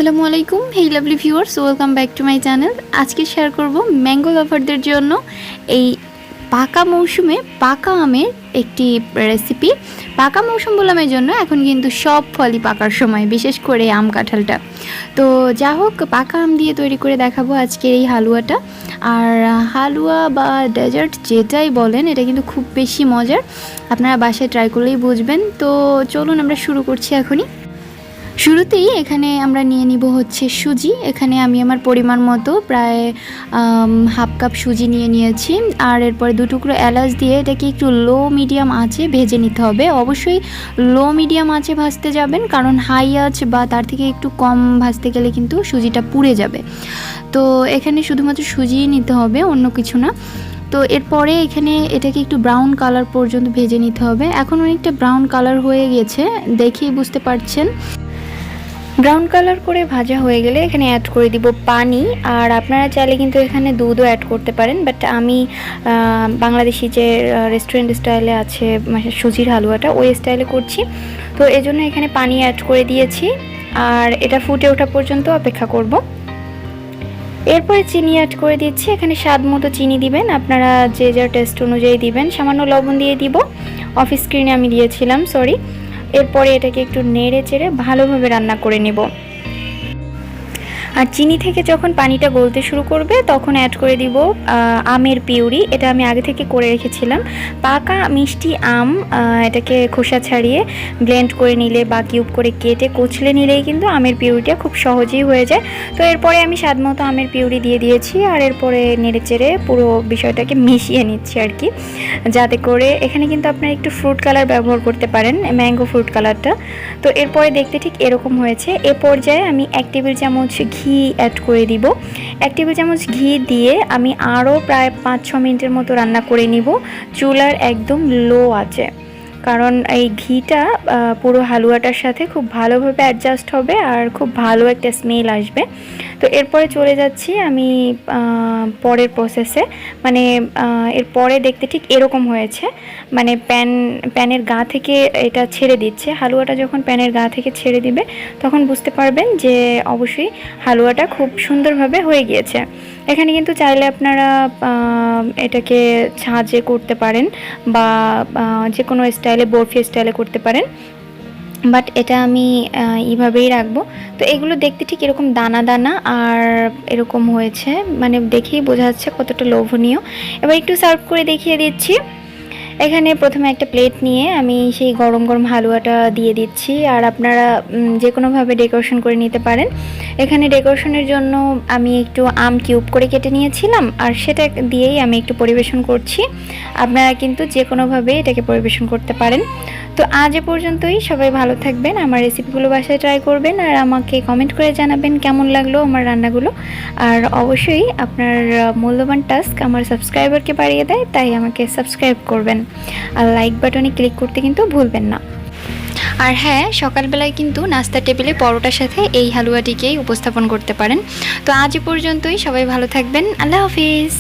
আসসালামু আলাইকুম, hey lovely viewers, welcome back to my channel. আজকে শেয়ার করব ম্যাঙ্গো লাভারদের জন্য এই পাকা মৌসুমে পাকা আমের একটি রেসিপি। পাকা মৌসুম বললাম এই জন্য, এখন কিন্তু সব ফলই পাকার সময়, বিশেষ করে আম কাঁঠালটা। তো যা হোক, পাকা আম দিয়ে তৈরি করে দেখাবো আজকের এই হালুয়াটা। আর হালুয়া বা ডেজার্ট যেটাই বলেন, এটা কিন্তু খুব বেশি মজার। আপনারা বাসায় ট্রাই করলেই বুঝবেন। তো চলুন আমরা শুরু করছি এখনই। শুরুতেই এখানে আমরা নিয়ে নিব হচ্ছে সুজি। এখানে আমি আমার পরিমাণ মতো প্রায় হাফ কাপ সুজি নিয়ে নিয়েছি। আর এরপরে 2 টুকরো এলাচ দিয়ে এটাকে একটু লো মিডিয়াম আঁচে ভেজে নিতে হবে। অবশ্যই লো মিডিয়াম আঁচে ভাজতে যাবেন, কারণ হাই আঁচ বা তার থেকে একটু কম ভাজতে গেলে কিন্তু সুজিটা পুড়ে যাবে। তো এখানে শুধুমাত্র সুজিই নিতে হবে, অন্য কিছু না। তো এরপরে এখানে এটাকে একটু ব্রাউন কালার পর্যন্ত ভেজে নিতে হবে। এখন অনেকটা ব্রাউন কালার হয়ে গেছে, দেখেই বুঝতে পারছেন। ব্রাউন কালার করে ভাজা হয়ে গেলে এখানে অ্যাড করে দিব পানি। আর আপনারা চাইলে কিন্তু এখানে দুধও অ্যাড করতে পারেন, বাট আমি বাংলাদেশি যে রেস্টুরেন্ট স্টাইলে আছে সুজির হালুয়াটা, ওই স্টাইলে করছি। তো এজন্য এখানে পানি অ্যাড করে দিয়েছি, আর এটা ফুটে ওঠা পর্যন্ত অপেক্ষা করব। এরপরে চিনি অ্যাড করে দিচ্ছি। এখানে স্বাদ মতো চিনি দিবেন, আপনারা যে যার টেস্ট অনুযায়ী দিবেন। সামান্য লবণ দিয়ে দিব, অফ স্ক্রিনে আমি দিয়েছিলাম, সরি। এরপরে এটাকে একটু নেড়ে চেড়ে ভালোভাবে রান্না করে নেব। আর চিনি থেকে যখন পানিটা গলতে শুরু করবে তখন অ্যাড করে দিব আমের পিউরি। এটা আমি আগে থেকে করে রেখেছিলাম। পাকা মিষ্টি আম, এটাকে খোসা ছাড়িয়ে ব্লেন্ড করে নিলে বা কিউব করে কেটে কুচলে নিলেই কিন্তু আমের পিউরিটা খুব সহজেই হয়ে যায়। তো এরপরে আমি স্বাদ মতো আমের পিউরি দিয়ে দিয়েছি, আর এরপরে নেড়ে চেড়ে পুরো বিষয়টাকে মিশিয়ে নিচ্ছি আর কি, যাতে করে এখানে কিন্তু আপনারা একটু ফ্রুট কালার ব্যবহার করতে পারেন, ম্যাঙ্গো ফ্রুট কালারটা। তো এরপরে দেখতে ঠিক এরকম হয়েছে। এ পর্যায়ে আমি 1 টেবিল চামচ ঘি অ্যাড করে দিব। 1 টেবিল চামচ ঘি দিয়ে আমি আরও প্রায় 5-6 মিনিটের মতো রান্না করে নিব, চুলার একদম লো আছে। কারণ এই ঘিটা পুরো হালুয়াটার সাথে খুব ভালোভাবে অ্যাডজাস্ট হবে আর খুব ভালো একটা স্মেল আসবে। তো এরপরে চলে যাচ্ছি আমি পরের প্রসেসে। মানে এরপরে দেখতে ঠিক এরকম হয়েছে, মানে প্যানের গা থেকে এটা ছেড়ে দিচ্ছে। হালুয়াটা যখন প্যানের গা থেকে ছেড়ে দিবে তখন বুঝতে পারবেন যে অবশ্যই হালুয়াটা খুব সুন্দরভাবে হয়ে গিয়েছে। এখানে কিন্তু চাইলে আপনারা এটাকে ছাঁচে করতে পারেন বা যে কোনো স্টাইলে, বরফি স্টাইলে করতে পারেন, বাট এটা আমি এইভাবেই রাখবো। তো এগুলো দেখতে ঠিক এরকম দানা দানা আর এরকম হয়েছে, মানে দেখেই বোঝা যাচ্ছে কতটা লোভনীয়। এবার একটু সার্ভ করে দেখিয়ে দিচ্ছি। এখানে প্রথমে একটা প্লেট নিয়ে আমি সেই গরম গরম হালুয়াটা দিয়ে দিচ্ছি, আর আপনারা যে কোনোভাবে ডেকোরেশন করে নিতে পারেন। এখানে ডেকোরেশনের জন্য আমি একটু আম কিউব করে কেটে নিয়েছিলাম, আর সেটা দিয়েই আমি একটু পরিবেশন করছি। আপনারা কিন্তু যে কোনোভাবে এটাকে পরিবেশন করতে পারেন। তো আজ এ পর্যন্তই। সবাই ভালো থাকবেন, আমার রেসিপিগুলো বাসায় ট্রাই করবেন, আর আমাকে কমেন্ট করে জানাবেন কেমন লাগলো আমার রান্নাগুলো। আর অবশ্যই আপনার মূল্যবান টাস্ক আমার সাবস্ক্রাইবারকে বাড়িয়ে দেয়, তাই আমাকে সাবস্ক্রাইব করবেন, আর লাইক বাটনে ক্লিক করতে কিন্তু ভুলবেন না। আর হ্যাঁ, সকালবেলায় কিন্তু নাস্তার টেবিলে পরোটার সাথে এই হালুয়াটিকেই উপস্থাপন করতে পারেন। তো আজ এ পর্যন্তই। সবাই ভালো থাকবেন। আল্লাহ হাফিজ।